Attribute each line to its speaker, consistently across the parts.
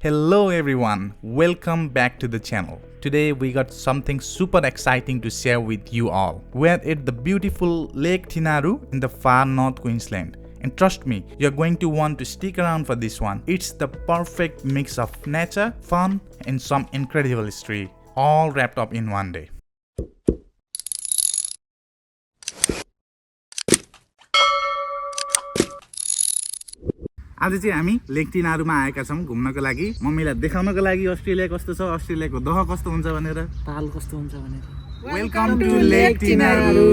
Speaker 1: Hello everyone, welcome back to the channel. Today we got something super exciting to share with you all. We're at the beautiful Lake Tinaroo in the far north Queensland. And trust me, you're going to want to stick around for this one. It's the perfect mix of nature, fun, and some incredible history, all wrapped up in one day. आज चाहिँ हामी lake टिनारूमा आएका छौं घुम्नको लागि मम्मीलाई देखाउनको लागि Australia कस्तो छ अस्ट्रेलियाको दह कस्तो हुन्छ भनेर
Speaker 2: ताल कस्तो हुन्छ भनेर
Speaker 1: welcome to lake Tinaroo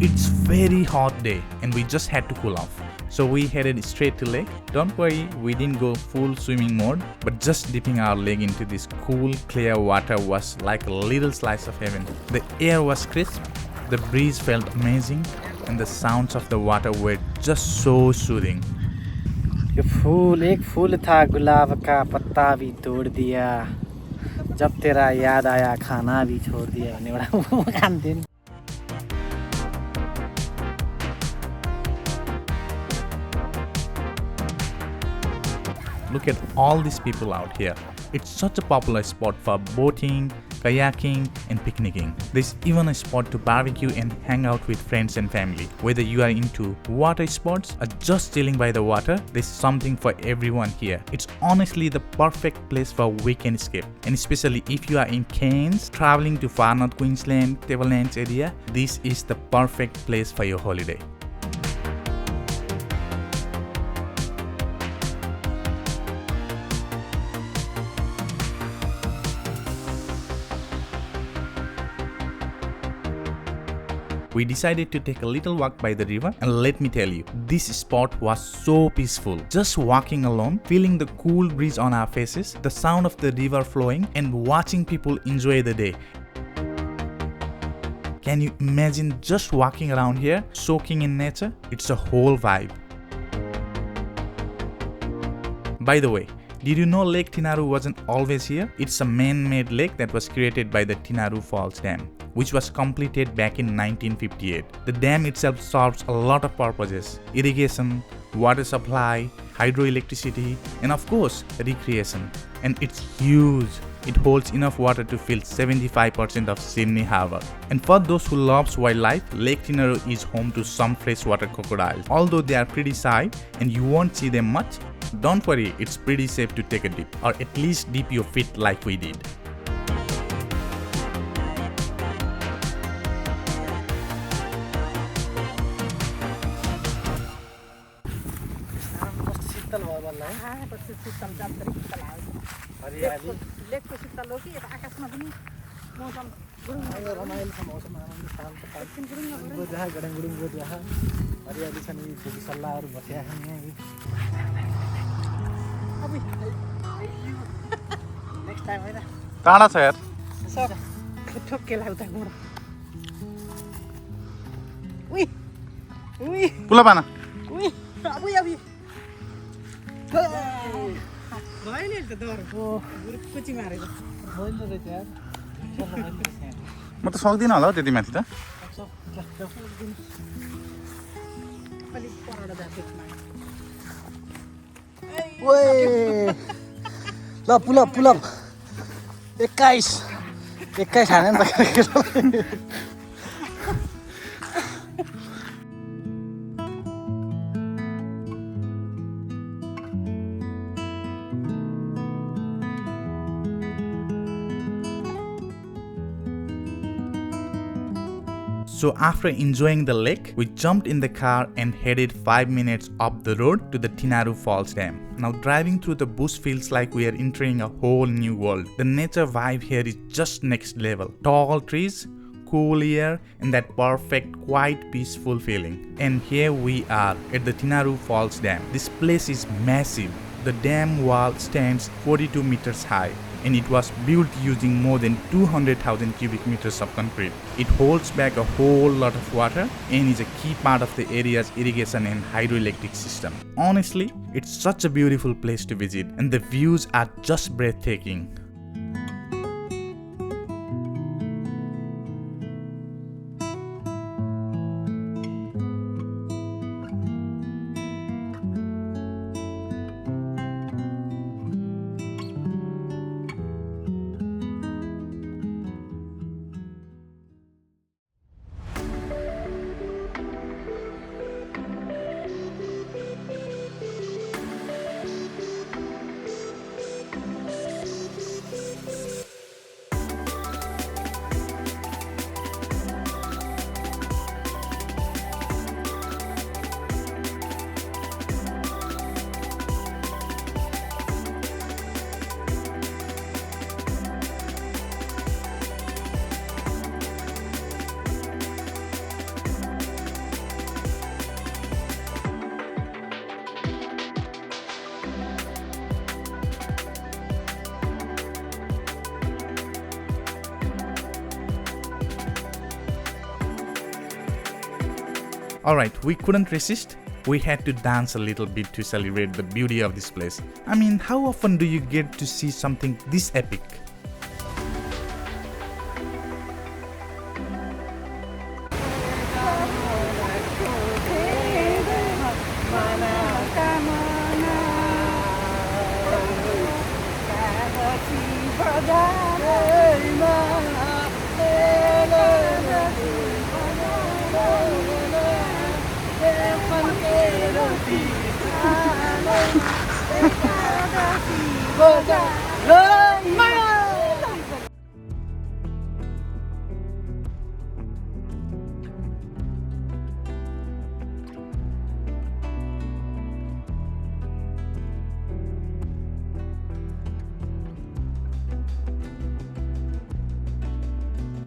Speaker 1: It's very hot day and we just had to cool off. So we headed straight to lake. Don't worry, we didn't go full swimming mode, but just dipping our leg into this cool, clear water was like a little slice of heaven. The air was crisp, the breeze felt amazing, and the sounds of the water were just so soothing.
Speaker 2: यो फूल एक फूल था गुलाब का पत्ता भी तोड़ दिया जब तेरा याद आया खाना भी छोड़ दिया भन्ने एउटा गान थियो नि
Speaker 1: Look at all these people out here. It's such a popular spot for boating, kayaking, and picnicking. There's even a spot to barbecue and hang out with friends and family. Whether you are into water sports or just chilling by the water, there's something for everyone here. It's honestly the perfect place for weekend escape. And especially if you are in Cairns, traveling to far north Queensland, Tablelands area, this is the perfect place for your holiday. We decided to take a little walk by the river, and let me tell you, this spot was so peaceful. Just walking alone, feeling the cool breeze on our faces, the sound of the river flowing, and watching people enjoy the day. Can you imagine just walking around here, soaking in nature? It's a whole vibe. By the way, did you know Lake Tinaroo wasn't always here? It's a man-made lake that was created by the Tinaroo Falls Dam, which was completed back in 1958. The dam itself serves a lot of purposes: irrigation, water supply, hydroelectricity, and of course, recreation. And it's huge. It holds enough water to fill 75% of Sydney Harbour. And for those who loves wildlife, Lake Tinaroo is home to some freshwater crocodiles. Although they are pretty shy and you won't see them much, don't worry, it's pretty safe to take a dip, or at least dip your feet like we did.
Speaker 2: शीतल भयो बल्ल है
Speaker 3: कस्तो शीतल जात्रै शीतल आयो
Speaker 2: हरियाली
Speaker 3: लेकको शीतल हो कि यता आकाशमा पनि मौसम गुरुङ
Speaker 2: यो रमाइलो छ मौसम आनन्द शान्त
Speaker 3: एकछिन गुरुङ
Speaker 2: गो जहाँ गडङ गुडुङ गो जहाँ हरियाली छ नि फुकी सल्लाहहरू बसिया छन् यहाँ
Speaker 3: अब नेक्स्ट टाइम हैन
Speaker 1: टाढा छ यार
Speaker 3: सब ठोक्केला उता गुडा उइ उइ
Speaker 1: पुला पाना
Speaker 3: उइ अब अब भयो नि त डर हो कुची मारेको
Speaker 2: होइन रहेछ यार
Speaker 1: म त सक्दिनँ होला हौ त्यति माथि त
Speaker 3: अलिक परबाट जाँदैमा
Speaker 2: ओए ल पुलअप पुलअप 21 हाने नि त
Speaker 1: So after enjoying the lake, we jumped in the car and headed 5 minutes up the road to the Tinaroo Falls Dam. Now driving through the bush feels like we are entering a whole new world. The nature vibe here is just next level. Tall trees, cool air, and that perfect, quiet, peaceful feeling. And here we are at the Tinaroo Falls Dam. This place is massive. The dam wall stands 42 meters high, and it was built using more than 200,000 cubic meters of concrete. It holds back a whole lot of water and is a key part of the area's irrigation and hydroelectric system. Honestly, it's such a beautiful place to visit, and the views are just breathtaking. Alright, we couldn't resist. We had to dance a little bit to celebrate the beauty of this place. I mean, how often do you get to see something this epic?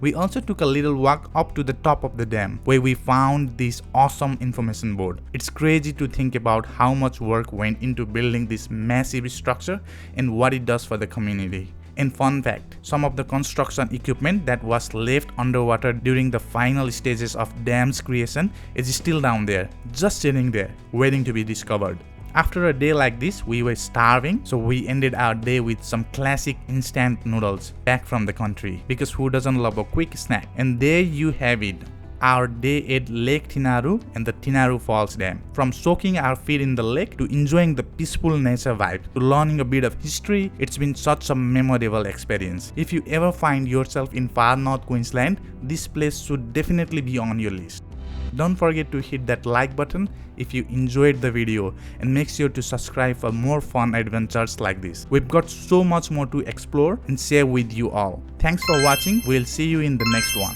Speaker 1: We also took a little walk up to the top of the dam, where we found this awesome information board. It's crazy to think about how much work went into building this massive structure and what it does for the community. And fun fact, some of the construction equipment that was left underwater during the final stages of dam's creation is still down there, just sitting there, waiting to be discovered. After a day like this, we were starving, so we ended our day with some classic instant noodles back from the country, because who doesn't love a quick snack? And there you have it, our day at Lake Tinaroo and the Tinaroo Falls Dam. From soaking our feet in the lake to enjoying the peaceful nature vibe to learning a bit of history, it's been such a memorable experience. If you ever find yourself in far north Queensland, this place should definitely be on your list. Don't forget to hit that like button if you enjoyed the video, and make sure to subscribe for more fun adventures like this. We've got so much more to explore and share with you all. Thanks for watching. We'll see you in the next one.